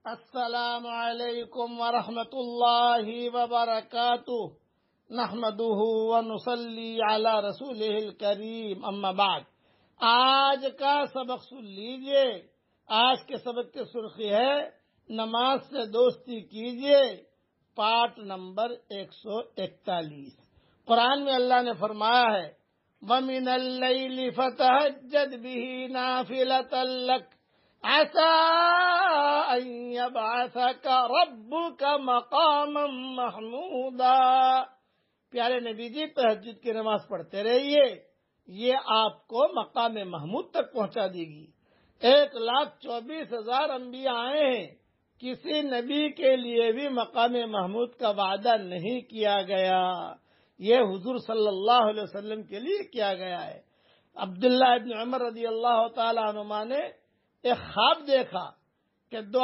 السلام علیکم ورحمۃ اللہ وبرکاتہ نحمده ونصلی علی رسولہ الکریم اما بعد۔ آج کا سبق سن لیجئے۔ آج کے سبق کی سرخی ہے نماز سے دوستی کیجئے، پارٹ نمبر 141۔ قرآن میں اللہ نے فرمایا ہے وَمِنَ اللَّيْلِ فَتَهَجَّدْ بِهِ نَافِلَةً لَكَ عَسَىٰ أَن يَبْعَثَكَ رَبُّكَ مَقَامًا مَحْمُودًا۔ پیارے نبی جی، تہجد کی نماز پڑھتے رہیے، یہ آپ کو مقام محمود تک پہنچا دے گی۔ 1,24,000 انبیاء آئے ہیں، کسی نبی کے لیے بھی مقام محمود کا وعدہ نہیں کیا گیا، یہ حضور صلی اللہ علیہ وسلم کے لیے کیا گیا ہے۔ عبداللہ ابن عمر رضی اللہ تعالی عنہما نے ایک خواب دیکھا کہ دو